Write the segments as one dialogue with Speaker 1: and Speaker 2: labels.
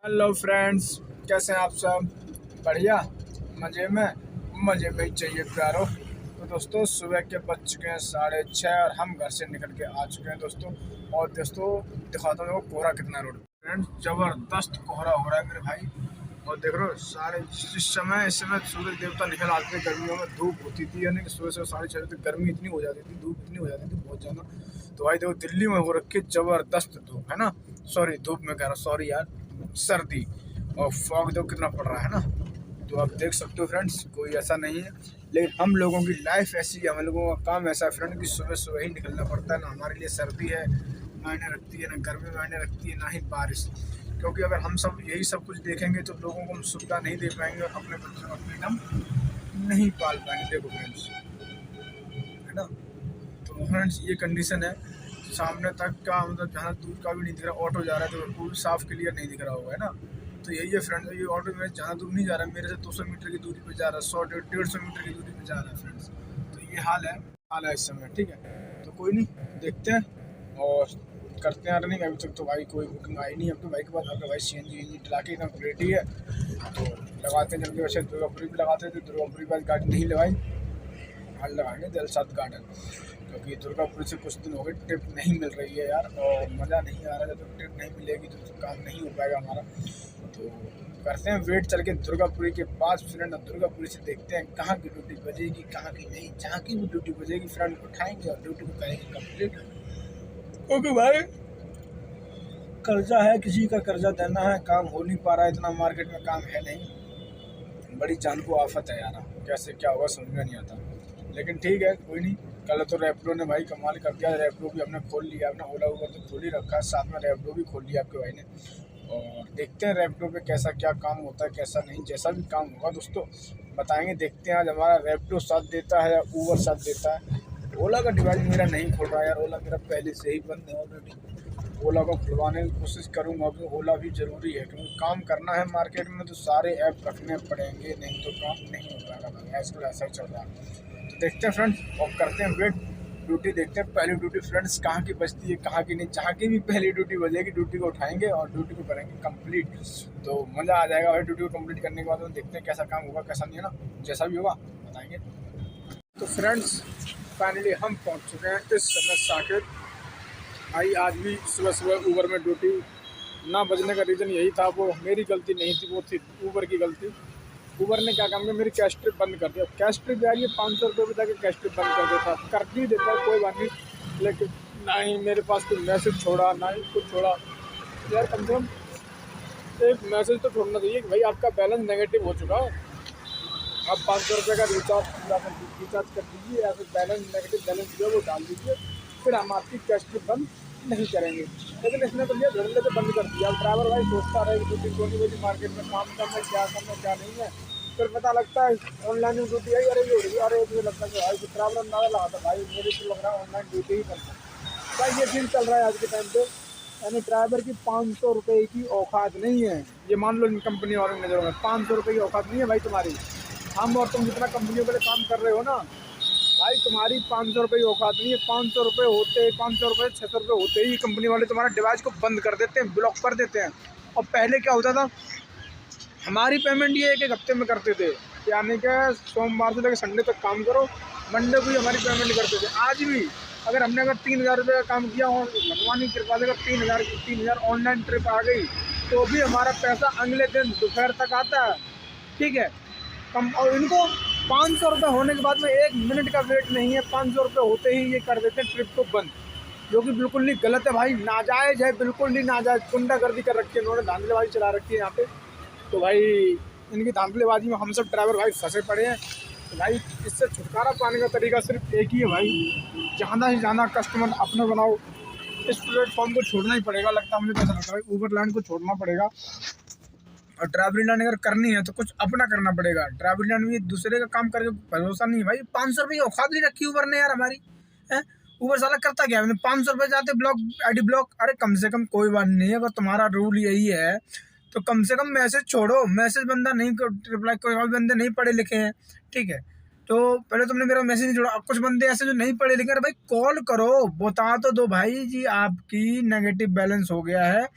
Speaker 1: Hello friends, कैसे हैं आप सब? बढ़िया, मज़े में ही चाहिए प्यारो। तो दोस्तों, सुबह के बज चुके हैं 6:30 और हम घर से निकल के आ चुके हैं दोस्तों। और दोस्तों, दिखाता हूँ कोहरा कितना है रोड पे। फ्रेंड्स, ज़बरदस्त कोहरा हो रहा है मेरे भाई। और देख रहे हो, इस समय सूरज देवता निकल आते थे। गर्मियों में धूप होती थी, यानी कि सुबह से 6:30 बजे गर्मी इतनी हो जाती थी, धूप इतनी हो जाती थी बहुत ज़्यादा। तो भाई देखो, दिल्ली में हो रखी ज़बरदस्त धूप है ना। सॉरी, धूप में कह रहा, सॉरी यार, सर्दी। और फॉग दो कितना पड़ रहा है ना। तो आप देख सकते हो फ्रेंड्स, कोई ऐसा नहीं है, लेकिन हम लोगों की लाइफ ऐसी है, हम लोगों का काम ऐसा है फ्रेंड कि सुबह सुबह ही निकलना पड़ता है। ना हमारे लिए सर्दी है मायने रखती है, ना गर्मी मायने रखती है, ना ही बारिश। क्योंकि अगर हम सब यही सब कुछ देखेंगे तो लोगों को हम सुविधा नहीं दे पाएंगे और अपने बच्चों को फ्रीडम नहीं पाल पाएंगे। देखो फ्रेंड्स, है ना। तो फ्रेंड्स, ये कंडीशन है। सामने तक का मतलब जहाँ दूर का भी नहीं दिख रहा, ऑटो जा रहा है तो वो भी साफ क्लियर नहीं दिख रहा होगा, है ना। तो यही है फ्रेंड्स, ये ऑटो में ज़्यादा दूर नहीं जा रहा है, मेरे से 200 मीटर की दूरी पे जा रहा है, 100-150 मीटर की दूरी पे जा रहा है फ्रेंड्स। तो ये हाल है इस समय, ठीक है। तो कोई नहीं, देखते हैं और करते हैं रनिंग। अभी तक तो भाई कोई बुकिंग आई नहीं है अपने भाई के पास। अपने भाई CNG डला के एकदम रेडी है, तो लगाते हैं जल्दी। वैसे दुर्गापुरी भी लगाते थे, दुर्गापुरी के पास गाड़ी नहीं लगाई, हाल लगाएंगे दिलसाद गार्डन। क्योंकि दुर्गापुर से कुछ दिन हो गए ट्रिप नहीं मिल रही है यार, और मज़ा नहीं आ रहा है। जब तक ट्रिप नहीं मिलेगी तो काम नहीं हो पाएगा हमारा। तो करते हैं वेट, चल के दुर्गापुरी के पास फ्रेंड। दुर्गापुरी से देखते हैं कहाँ की ड्यूटी बजेगी, कहाँ की नहीं। जहाँ की भी ड्यूटी बजेगी फ्रेंड उठाएंगे और ड्यूटी को करेंगे कंप्लीट। क्योंकि भाई कर्जा है, किसी का कर्जा देना है, काम हो नहीं पा रहा है, इतना मार्केट में काम है नहीं। बड़ी जान को आफत है यार, कैसे क्या होगा समझ में नहीं आता। लेकिन ठीक है, कोई नहीं। कल तो रैपिडो ने भाई कमाल कर दिया, रैपिडो भी हमने खोल लिया। अपना ओला ऊबर तो खोल ही रखा है, साथ में रैपिडो भी खोल लिया आपके भाई ने। और देखते हैं रैपिडो पे कैसा क्या काम होता है, कैसा नहीं। जैसा भी काम होगा दोस्तों बताएंगे। देखते हैं आज हमारा रैपिडो साथ देता है या ऊबर साथ देता है। ओला का डिवाइस मेरा नहीं खोल रहा यार, ओला मेरा पहले से ही बंद है ऑलरेडी। ओला को खुलवाने की कोशिश करूँगा, क्योंकि ओला भी ज़रूरी है। क्योंकि काम करना है मार्केट में तो सारे ऐप रखने पड़ेंगे, नहीं तो काम नहीं हो पाएगा भाई। आजकल ऐसा ही चल रहा है। तो देखते हैं फ्रेंड्स और करते हैं वेट। ड्यूटी देखते हैं, पहली ड्यूटी फ्रेंड्स कहाँ की बजती है, कहाँ की नहीं। जहाँ की भी पहली ड्यूटी बजेगी, ड्यूटी को उठाएंगे और ड्यूटी को करेंगे कंप्लीट। तो मज़ा आ जाएगा भाई। ड्यूटी को कंप्लीट करने के बाद तो देखते हैं कैसा काम होगा कैसा नहीं, है ना। जैसा भी होगा बताएंगे। तो फ्रेंड्स, फाइनली हम पहुँच चुके हैं इस समय साकेत। भाई आज भी सुबह सुबह ऊबर में ड्यूटी ना बजने का रीज़न यही था, वो मेरी गलती नहीं थी, वो थी ऊबर की गलती। ऊबर ने क्या काम किया, मेरी कैश ट्रिप बंद कर दिया। कैश ट्रिप यार, ये 500 रुपये में जाके कैश ट्रिप बंद कर देता, कर भी देता, कोई बात नहीं। लेकिन ना ही मेरे पास कोई मैसेज छोड़ा, ना ही कुछ छोड़ा। यार कम से कम एक मैसेज तो छोड़ना चाहिए कि भाई आपका बैलेंस नेगेटिव हो चुका है, आप 500 रुपये का रिचार्ज कर दीजिए, या फिर बैलेंस नेगेटिव बैलेंस जो है वो डाल दीजिए, फिर हम आपकी कैश ट्रिप बंद नहीं करेंगे। लेकिन इसने तो लिया धड़ल्ले से बंद कर दिया। अब ड्राइवर भाई सोचता रहे कि ड्यूटी कौन बजी मार्केट में काम करना है, क्या करना है क्या नहीं है। फिर पता लगता है ऑनलाइन ड्यूटी आई, अरे ये हो रही है, अरे मुझे लगता है कि भाई ड्राइवर अंदाजा लगाता भाई मेरे को लग रहा है ऑनलाइन ड्यूटी ही करना है। भाई ये सीन चल रहा है आज के टाइम पे। यानी ड्राइवर की 500 रुपये की औकात नहीं है। ये मान लो इन कंपनी वालों की नज़रों में 500 रुपये की औकात नहीं है भाई तुम्हारी। हम और तुम जितना कंपनियों के लिए काम कर रहे हो ना भाई, तुम्हारी 500 रुपये की औकात नहीं है। 500 रुपये होते, 500 रुपये 600 रुपये होते ही कंपनी वाले तुम्हारा डिवाइस को बंद कर देते हैं, ब्लॉक कर देते हैं। और पहले क्या होता था, हमारी पेमेंट ये एक एक हफ्ते में करते थे। यानी कि सोमवार से लेकर संडे तक काम करो, मंडे को ही हमारी पेमेंट करते थे। आज भी अगर हमने 3,000 रुपये का काम किया और भगवान की कृपा से अगर 3,000 ऑनलाइन ट्रिप आ गई, तो भी हमारा पैसा अगले दिन दोपहर तक आता है, ठीक है। कम। और इनको 500 रुपये होने के बाद में 1 मिनट का वेट नहीं है, 500 रुपये होते ही ये कर देते हैं ट्रिप को बंद, जो कि बिल्कुल नहीं, गलत है भाई, नाजायज़ है, बिल्कुल नहीं नाजायज़। गुंडागर्दी कर रखी है इन्होंने, धांधलेबाजी चला रखी है यहाँ पे। तो भाई इनकी धांधलेबाजी में हम सब ड्राइवर भाई फंसे पड़े हैं। तो भाई इससे छुटकारा पाने का तरीका सिर्फ एक ही है भाई, ज़्यादा से ज़्यादा कस्टमर अपने बनाओ। इस प्लेटफॉर्म को छोड़ना ही पड़ेगा, लगता है मुझे, कैसा लगता है भाई, ऊबर लाइन को छोड़ना पड़ेगा। और ड्राइवरी लाइन अगर करनी है तो कुछ अपना करना पड़ेगा। ड्राइवरी लाइन में दूसरे का काम करके भरोसा नहीं है भाई। 500 रुपये की औकात नहीं रखी ऊबर ने यार हमारी, है। ऊबर साला करता क्या है, 500 रुपये जाते ब्लॉक, ID ब्लॉक। अरे कम से कम कोई बात नहीं है, अगर तुम्हारा रूल यही है तो कम से कम मैसेज छोड़ो। मैसेज बंदा नहीं, रिप्लाई कोई बंदे नहीं पढ़े लिखे हैं, ठीक है। तो पहले तुमने मेरा मैसेज नहीं छोड़ा। कुछ बंदे ऐसे जो नहीं पढ़े लिखे, अरे भाई कॉल करो, बता तो दो भाई जी आपकी नेगेटिव बैलेंस हो गया है,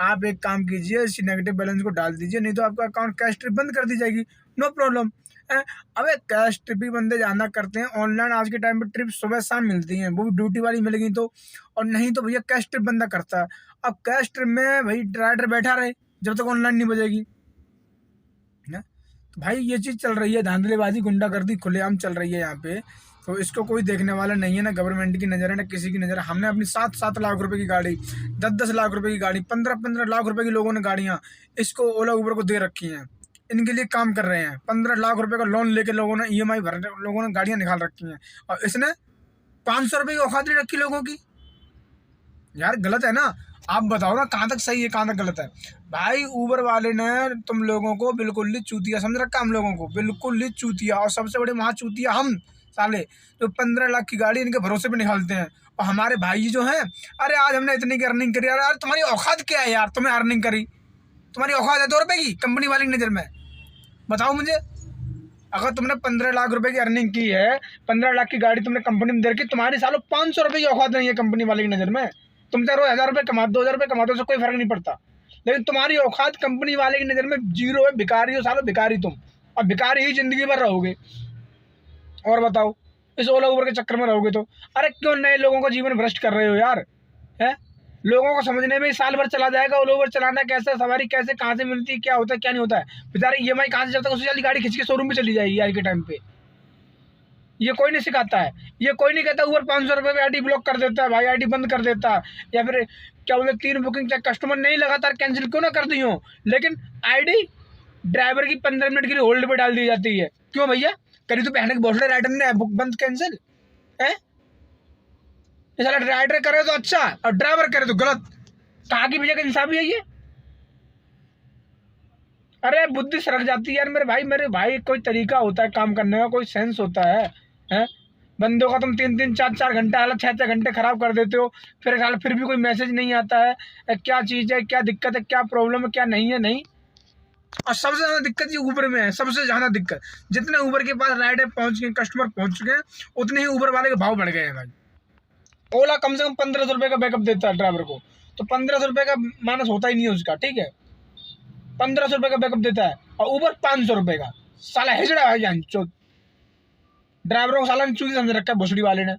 Speaker 1: आप एक काम कीजिए इसी नेगेटिव बैलेंस को डाल दीजिए, नहीं तो आपका अकाउंट कैश ट्रिप बंद कर दी जाएगी, नो प्रॉब्लम। अबे कैश ट्रिप भी बंदे जाना करते हैं ऑनलाइन, आज के टाइम पे ट्रिप सुबह शाम मिलती हैं, वो भी ड्यूटी वाली मिलेगी तो, और नहीं तो भैया कैश ट्रिप बंदा करता है। अब कैश ट्रिप में भाई राइडर बैठा रहे जब तक ऑनलाइन नहीं बजेगी ना। तो भाई ये चीज़ चल रही है, धांधलेबाजी गुंडागर्दी खुलेआम चल रही है यहाँ पे, तो इसको कोई देखने वाला नहीं है, ना गवर्नमेंट की नज़र है ना किसी की नज़र है। हमने अपनी 7-7 लाख रुपए की गाड़ी, 10-10 लाख रुपए की गाड़ी, 15-15 लाख रुपए की लोगों ने गाड़ियाँ इसको ओला उबर को दे रखी हैं, इनके लिए काम कर रहे हैं। 15 लाख रुपए का लोन लेके लोगों ने EMI भर, लोगों ने गाड़ियाँ निकाल रखी हैं, और इसने 500 रुपये की औकात नहीं रखी लोगों की। यार गलत है ना, आप बताओ ना कहाँ तक सही है कहाँ तक गलत है। भाई ऊबर वाले ने तुम लोगों को बिल्कुल ही चूतिया समझ रखा, हम लोगों को बिल्कुल ही चूतिया, और सबसे बड़े वहाँ चूतिया हम साले जो 15 लाख की गाड़ी इनके भरोसे पे निकालते हैं। और हमारे भाई जो हैं, अरे आज हमने इतनी की अर्निंग करी, यार तुम्हारी औकात क्या है यार, तुम्हें अर्निंग करी, तुम्हारी औकात है 2 रुपये की कंपनी वाली की नज़र में, बताओ मुझे। अगर तुमने 15 लाख रुपए की अर्निंग की है, 15 लाख की गाड़ी तुमने कंपनी में दे रखी, तुम्हारी सालों 500 रुपये की औकात नहीं है कंपनी वाले की नज़र में। तुम चाहे रोज 1000 रुपये कमा, 2000 रुपये कमाते हो, उससे कोई फर्क नहीं पड़ता, लेकिन तुम्हारी औकात कंपनी वाले की नज़र में जीरो है, भिखारी हो सालों, भिखारी तुम, और भिखारी ही जिंदगी भर रहोगे। और बताओ इस ओला उबर के चक्कर में रहोगे तो, अरे क्यों नए लोगों को जीवन भ्रष्ट कर रहे हो यार, है लोगों को समझने में ही साल भर चला जाएगा, ओला उबर चलाना कैसे, सवारी कैसे, कहाँ से मिलती है, क्या होता है क्या नहीं होता है, बेचारे EMI कहाँ से जब तक उससे जल्दी गाड़ी खींच के शोरूम में चली जाएगी आज के टाइम पे। ये कोई नहीं सिखाता है, ये कोई नहीं कहता ऊबर 500 रुपये में ID ब्लॉक कर देता है भाई, ID बंद कर देता है, या फिर क्या बोलते 3 बुकिंग चाहे कस्टमर नहीं लगातार कैंसिल क्यों ना कर दी हो, लेकिन ID ड्राइवर की 15 मिनट के लिए होल्ड पे डाल दी जाती है। क्यों भैया, करी तो पहने के बोल राइडर ने बुक बंद कैंसिल है, ये साला राइडर करे तो अच्छा और ड्राइवर करे तो गलत, कहाँ की भैया का इंसाफ है ये। अरे बुद्धि सरक जाती है यार मेरे भाई कोई तरीका होता है काम करने का, कोई सेंस होता है, हैं बंदों का तुम 3-3 4-4 घंटा हालत 6-6 घंटे खराब कर देते हो, फिर भी कोई मैसेज नहीं आता है, क्या चीज़ है, क्या दिक्कत है, क्या प्रॉब्लम है, क्या नहीं है, नहीं। और सबसे ज़्यादा दिक्कत ये ऊबर में है, सबसे ज़्यादा दिक्कत, जितने ऊबर के पास राइडर पहुंच गए, कस्टमर पहुंच चुके हैं, उतने ही ऊबर वाले के भाव बढ़ गए हैं भाई। ओला कम से कम 1500 रुपये का बैकअप देता है ड्राइवर को, तो 1500 रुपये का मानस होता ही नहीं है उसका, ठीक है, 1500 रुपये का बैकअप देता है, और ऊबर 500 रुपये का, साला हिजड़ा है जान चो, ड्राइवरों को साला चूती समझ रखा है भोसड़ी वाले ने।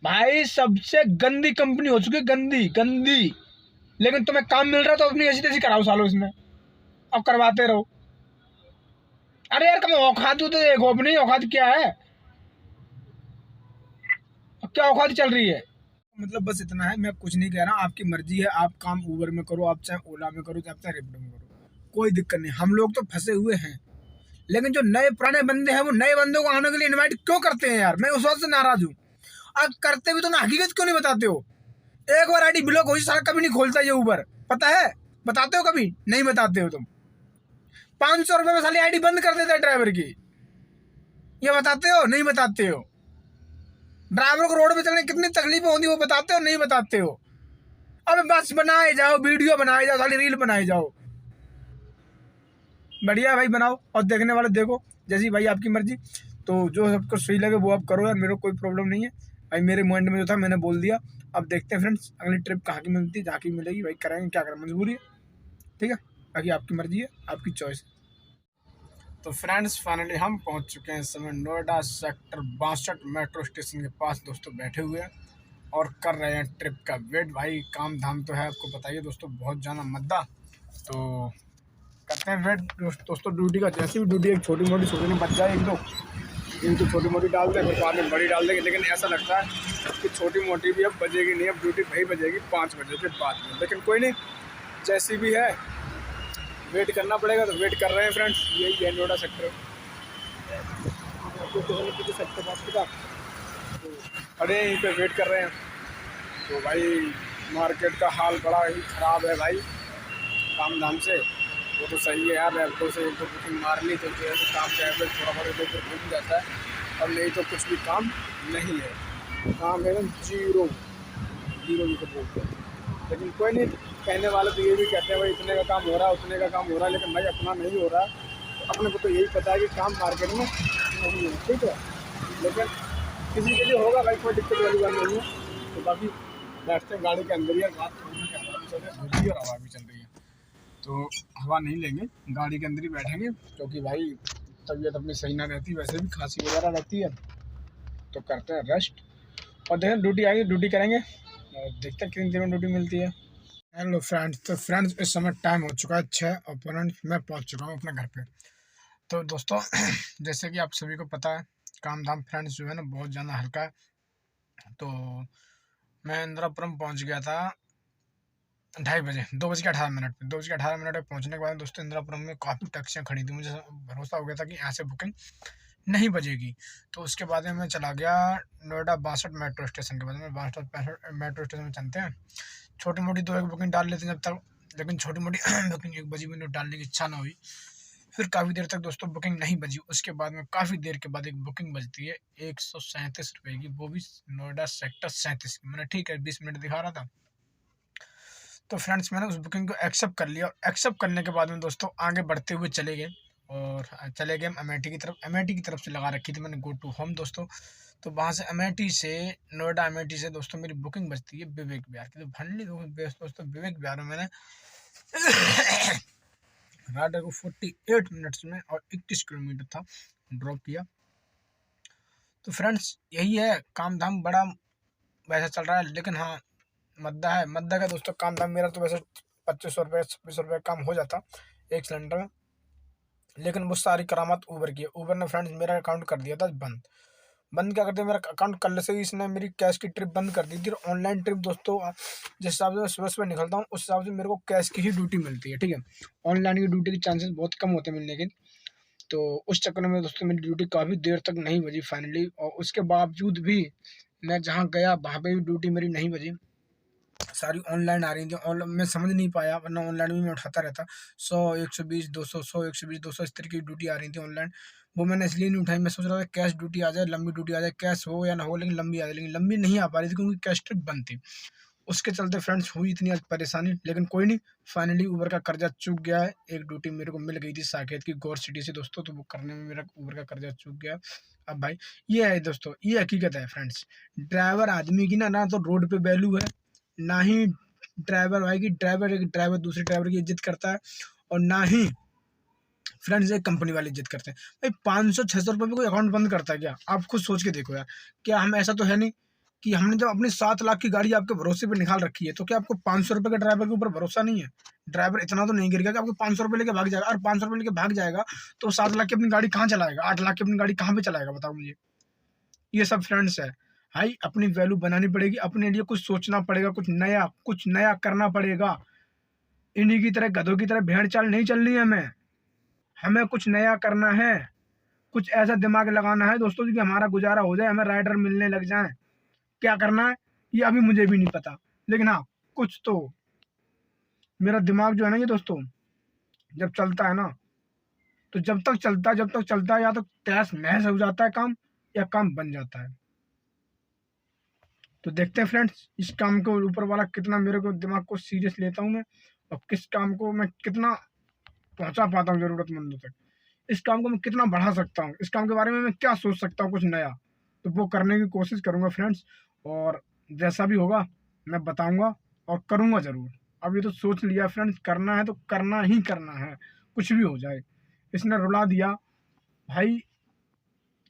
Speaker 1: भाई सबसे गंदी कंपनी हो चुकी है, गंदी, लेकिन तुम्हें काम मिल रहा है तो अपनी ऐसी तैसी कराओ सालो इसमें, अब करवाते रहो। अरे यार कम औकात तो देखो अपनी औकात क्या है, क्या औकात चल रही है। मतलब बस इतना है, मैं कुछ नहीं कह रहा, आपकी मर्जी है, आप काम ऊबर में करो, आप चाहे ओला में करो, चाहे रैपिडो में करो, कोई दिक्कत नहीं, हम लोग तो फंसे हुए हैं। लेकिन जो नए पुराने बंदे हैं वो नए बंदों को आने के लिए इनवाइट क्यों करते हैं यार, मैं उस वक्त से नाराज हूँ। अब करते भी तो ना हकीकत क्यों नहीं बताते हो, एक बार ID ब्लॉक हो सारा कभी नहीं खोलता ये ऊबर, पता है, बताते हो कभी नहीं बताते हो तुम। 500 रुपये में साली ID बंद कर देता है ड्राइवर की, ये बताते हो नहीं बताते हो। ड्राइवर को रोड पे चलने कितनी तकलीफें होती वो बताते हो नहीं बताते हो। अब बस बनाए जाओ, वीडियो बनाए जाओ, साली रील बनाए जाओ, बढ़िया भाई बनाओ, और देखने वाले देखो, जैसी भाई आपकी मर्जी, तो जो सबको सही लगे वो आप करो यार, मेरे को कोई प्रॉब्लम नहीं है भाई, मेरे माइंड में जो था मैंने बोल दिया। अब देखते हैं फ्रेंड्स अगली ट्रिप कहाँ की मिलती है, जहाँ की मिलेगी भाई करेंगे, क्या करें मजबूरी है, ठीक है, बाकी आपकी मर्जी है, आपकी चॉइस है। तो फ्रेंड्स फाइनली हम पहुंच चुके हैं इस समय नोएडा सेक्टर 62 मेट्रो स्टेशन के पास दोस्तों, बैठे हुए हैं और कर रहे हैं ट्रिप का वेट। भाई काम धाम तो है, आपको बताइए दोस्तों, बहुत जाना मद्दा, तो करते हैं वेट दोस्तों ड्यूटी का, जैसी भी ड्यूटी एक छोटी मोटी बच जाए, एक तो छोटी मोटी डाल दें, फिर बाद में बड़ी डाल देंगे, लेकिन ऐसा लगता है कि छोटी मोटी भी अब बजेगी नहीं, अब ड्यूटी भाई बजेगी 5 बजे के बाद में, लेकिन कोई नहीं, जैसी भी है वेट करना पड़ेगा, तो वेट कर रहे हैं फ्रेंड्स। यही है नोएडा सेक्टर सेक्टर तो खड़े यहीं पे वेट कर रहे हैं। तो भाई मार्केट का हाल बड़ा ही ख़राब है भाई, काम धाम से वो तो सही है यार, रैपिडो से एक दो बुकिंग मार ली तो जो है काम का एवरेज थोड़ा बहुत इधर घूम जाता है, और नहीं तो कुछ भी काम नहीं है, काम है जीरो भी तो बोलते हैं। लेकिन कोई नहीं, कहने वाले तो ये भी कहते हैं भाई इतने का काम हो रहा है, उतने का काम हो रहा है, लेकिन भाई अपना नहीं हो रहा, तो अपने को तो यही पता है कि काम मार्केट में नहीं है, ठीक है। लेकिन किसी के लिए होगा भाई, कोई दिक्कत वाली बात नहीं है। तो बाकी बैठते हैं गाड़ी के अंदर ही, रात थोड़ी की हवा भी चल रही है, धूप भी और हवा भी चल रही है, तो हवा नहीं लेंगे, गाड़ी के अंदर ही बैठेंगे, क्योंकि भाई तबीयत अपनी सही ना रहती, वैसे भी खांसी वगैरह रहती है। तो करते हैं रेस्ट और देखें ड्यूटी आएगी, ड्यूटी करेंगे और देखते हैं कितनी देर में ड्यूटी मिलती है। हेलो फ्रेंड्स, तो फ्रेंड्स इस समय टाइम हो चुका है 6 और फ्रेंड्स मैं पहुंच चुका हूं अपने घर पे। तो दोस्तों जैसे कि आप सभी को पता है, काम धाम फ्रेंड्स जो है ना बहुत ज़्यादा हल्का है। तो मैं इंदिरापुरम पहुंच गया था 2:30 बजे, 2:18 पे। 2:18 पे पहुंचने के बाद दोस्तों इंदिरापुरम में काफ़ी टैक्सियाँ खड़ी थी, मुझे भरोसा हो गया था कि यहाँ से बुकिंग नहीं बजेगी। तो उसके बाद में मैं चला गया नोएडा 62 मेट्रो स्टेशन के बाद में 62 मेट्रो स्टेशन में चलते हैं, छोटी मोटी 2-1 बुकिंग डाल लेते हैं जब तक, लेकिन छोटी मोटी बुकिंग 1 बजी भी डालने की इच्छा ना हुई। फिर काफ़ी देर तक दोस्तों बुकिंग नहीं बजी, उसके बाद में काफ़ी देर के बाद एक बुकिंग बजती है 137 रुपये की, वो भी नोएडा सेक्टर 37 की। मैंने ठीक है 20 मिनट दिखा रहा था। तो फ्रेंड्स मैंने उस बुकिंग को एक्सेप्ट कर लिया, और एक्सेप्ट करने के बाद में दोस्तों आगे बढ़ते हुए चले गए, और चले गए अमेठी की तरफ। अमेठी की तरफ से लगा रखी थी मैंने गो टू होम दोस्तों। तो वहाँ से अमेठी से नोएडा, अमेठी से दोस्तों मेरी बुकिंग बचती है विवेक विहार की। तो फंडली दोस्तों विवेक विहार में मैंने राइडर को 48 मिनट्स में और 21 किलोमीटर था ड्रॉप किया। तो फ्रेंड्स यही है, काम धाम बड़ा वैसा चल रहा है, लेकिन हाँ मद्दा है, मद्दा का दोस्तों काम धाम। मेरा तो वैसे 2500 रुपये 2600 रुपये काम हो जाता एक सिलेंडर में, लेकिन वो सारी करामात ऊबर की है। ऊबर ने फ्रेंड्स मेरा अकाउंट कर दिया था बंद। बंद क्या करते हैं, मेरा अकाउंट कल से ही इसने मेरी कैश की ट्रिप बंद कर दी थी। ऑनलाइन ट्रिप दोस्तों जिस हिसाब से मैं सुबह सुबह निकलता हूँ उस हिसाब से मेरे को कैश की ही ड्यूटी मिलती है, ठीक है। ऑनलाइन की ड्यूटी के चांसेस बहुत कम होते हैं मिलने के। तो उस चक्कर में दोस्तों मेरी ड्यूटी काफ़ी देर तक नहीं बजी फाइनली, और उसके बावजूद भी मैं जहाँ गया वहाँ पे भी ड्यूटी मेरी नहीं बजी, सारी ऑनलाइन आ रही थी। ऑनलाइन मैं समझ नहीं पाया, वरना ऑनलाइन भी मैं उठाता रहता। 100 120 200 100 120 200 इस तरह की ड्यूटी आ रही थी ऑनलाइन, वो मैंने इसलिए नहीं उठाई। मैं सोच रहा था कैश ड्यूटी आ जाए, लंबी ड्यूटी आ जाए, कैश हो या ना हो लेकिन लंबी आ जाए, लेकिन लंबी नहीं आ पा रही थी क्योंकि कैश ट्रिप बंद थी। उसके चलते फ्रेंड्स हुई इतनी आज परेशानी, लेकिन कोई नहीं, फाइनली ऊबर का कर्जा चूक गया है। एक ड्यूटी मेरे को मिल गई थी साकेत की गौर सिटी से दोस्तों, तो वो करने में मेरा ऊबर का कर्जा चूक गया। अब भाई ये है दोस्तों, ये हकीकत है फ्रेंड्स। ड्राइवर आदमी की ना तो रोड पे वैल्यू है, ना ही ड्राइवर भाई की ड्राइवर दूसरे ड्राइवर की इज्जत करता है, और ना ही फ्रेंड्स एक कंपनी वाले इज्जत करते हैं। भाई 500-600 रुपये में कोई अकाउंट बंद करता है क्या? आप खुद सोच के देखो यार। क्या हम ऐसा तो है नहीं कि हमने जब अपनी 7 लाख की गाड़ी आपके भरोसे पे निकाल रखी है, तो क्या आपको 500 रुपये के ड्राइवर के ऊपर भरोसा नहीं है? ड्राइवर इतना तो नहीं गिर गया कि आपको 500 रुपये लेके भाग जाएगा, और 500 रुपये लेके भाग जाएगा तो 7 लाख की अपनी गाड़ी कहाँ चलाएगा? 8 लाख की अपनी गाड़ी कहाँ पे चलाएगा बताओ मुझे। ये सब फ्रेंड्स है भाई, अपनी वैल्यू बनानी पड़ेगी, अपने लिए कुछ सोचना पड़ेगा, कुछ नया करना पड़ेगा। इन्हीं की तरह गधों की तरह भेड़ चाल नहीं चलनी है हमें। हमें कुछ नया करना है, कुछ ऐसा दिमाग लगाना है दोस्तों कि हमारा गुजारा हो जाए, हमें राइडर मिलने लग जाएं। क्या करना है ये अभी मुझे भी नहीं पता, लेकिन हाँ कुछ तो मेरा दिमाग जो है ना ये दोस्तों, जब चलता है ना, तो जब तक चलता है या तो तहस नहस हो जाता है काम, या काम बन जाता है। तो देखते हैं फ्रेंड्स इस काम को ऊपर वाला कितना मेरे को दिमाग को सीरियस लेता हूँ मैं, और किस काम को मैं कितना पहुंचा पाता हूँ जरूरतमंदों तक। इस काम को मैं कितना बढ़ा सकता हूँ, इस काम के बारे में मैं क्या सोच सकता हूँ कुछ नया, तो वो करने की कोशिश करूँगा फ्रेंड्स। और जैसा भी होगा मैं बताऊँगा और करूँगा ज़रूर। अब ये तो सोच लिया फ्रेंड्स, करना है तो करना ही करना है, कुछ भी हो जाए। इसने रुला दिया भाई,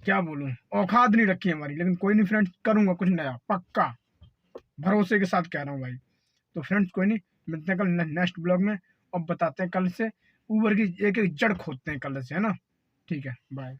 Speaker 1: क्या बोलूँ, औकात नहीं रखी हमारी, लेकिन कोई नहीं फ्रेंड्स, करूँगा कुछ नया पक्का, भरोसे के साथ कह रहा हूँ भाई। तो फ्रेंड्स कोई नहीं, मिलते हैं कल नेक्स्ट ब्लॉग में, और बताते हैं कल से ऊबर की एक एक जड़ खोदते हैं कल से, है ना। ठीक है, बाय।